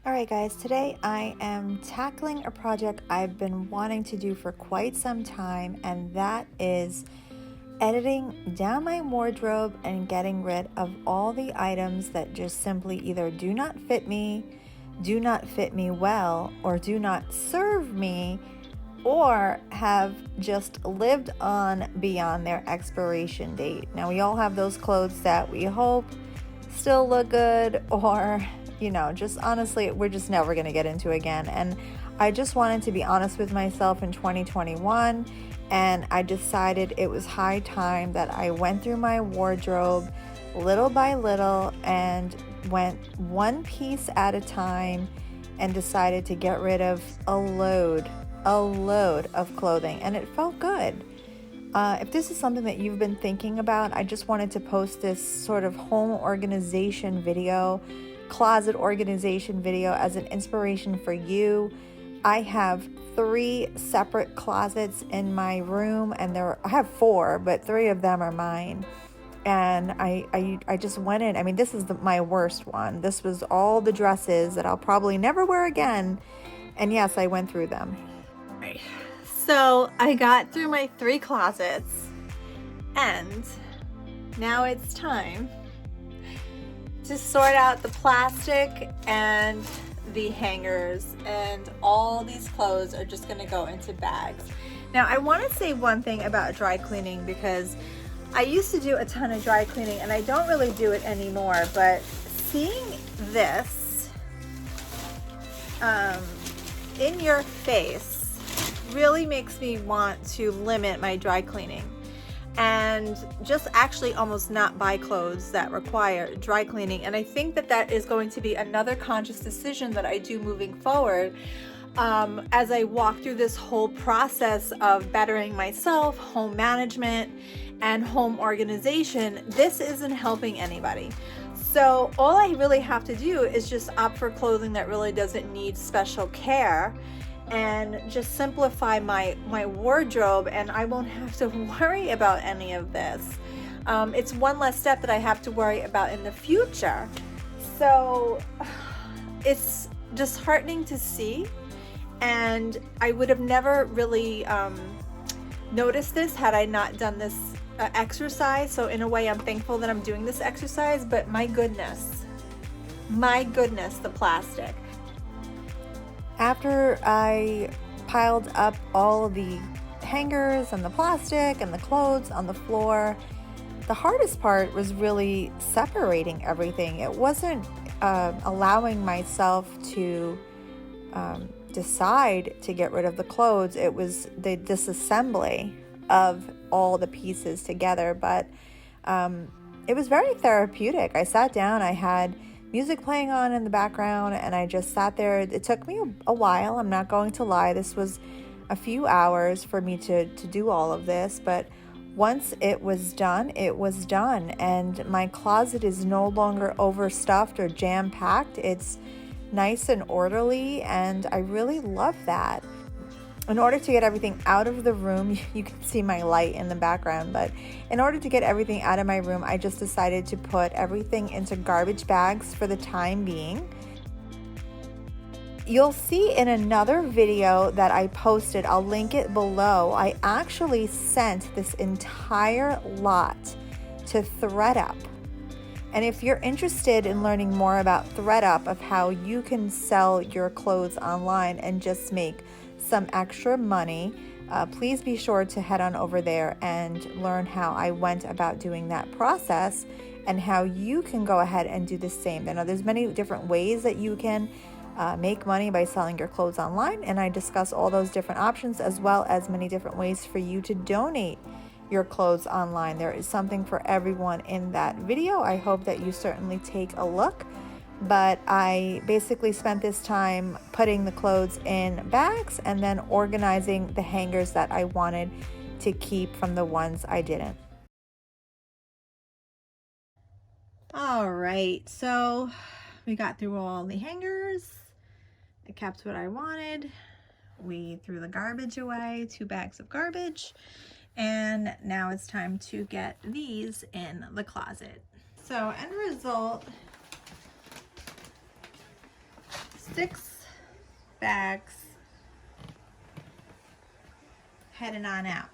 Alright guys, today I am tackling a project I've been wanting to do for quite some time, and that is editing down my wardrobe and getting rid of all the items that just simply either do not fit me well, or do not serve me, or have just lived on beyond their expiration date. Now, we all have those clothes that we hope still look good, or just honestly, we're just never going to get into again. And I just wanted to be honest with myself in 2021, and I decided it was high time that I went through my wardrobe little by little and went one piece at a time and decided to get rid of a load of clothing, and it felt good. If this is something that you've been thinking about, I just wanted to post this sort of home organization video, closet organization video, as an inspiration for you. I have 3 separate closets in my room, and I have 4, but 3 of them are mine. And I just went in. I mean, this is my worst one. This was all the dresses that I'll probably never wear again. And yes, I went through them. Right. So I got through my 3 closets, and now it's time to sort out the plastic and the hangers, and all these clothes are just going to go into bags. Now, I want to say one thing about dry cleaning, because I used to do a ton of dry cleaning and I don't really do it anymore, but seeing this in your face really makes me want to limit my dry cleaning and just actually almost not buy clothes that require dry cleaning. And I think that is going to be another conscious decision that I do moving forward, as I walk through this whole process of bettering myself, home management, and home organization. This isn't helping anybody. So all I really have to do is just opt for clothing that really doesn't need special care, and just simplify my wardrobe, and I won't have to worry about any of this. It's one less step that I have to worry about in the future. So it's disheartening to see, and I would have never really noticed this had I not done this exercise. So in a way, I'm thankful that I'm doing this exercise, but my goodness, the plastic. After I piled up all of the hangers and the plastic and the clothes on the floor, the hardest part was really separating everything. It wasn't allowing myself to decide to get rid of the clothes. It was the disassembly of all the pieces together. But it was very therapeutic. I sat down, I had music playing on in the background, and I just sat there. It took me a while, I'm not going to lie. This was a few hours for me to do all of this, but once it was done, and my closet is no longer overstuffed or jam-packed. It's nice and orderly, and I really love that. In order to get everything out of the room, you can see my light in the background, but in order to get everything out of my room, I just decided to put everything into garbage bags for the time being. You'll see in another video that I posted, I'll link it below, I actually sent this entire lot to ThredUp. And if you're interested in learning more about ThredUp, of how you can sell your clothes online and just make some extra money, please be sure to head on over there and learn how I went about doing that process, and how you can go ahead and do the same. I know there's many different ways that you can make money by selling your clothes online, and I discuss all those different options, as well as many different ways for you to donate your clothes online. There is something for everyone in that video. I hope that you certainly take a look. But I basically spent this time putting the clothes in bags and then organizing the hangers that I wanted to keep from the ones I didn't. All right, so we got through all the hangers. I kept what I wanted. We threw the garbage away, 2 bags of garbage. And now it's time to get these in the closet. So end result, 6 bags heading on out.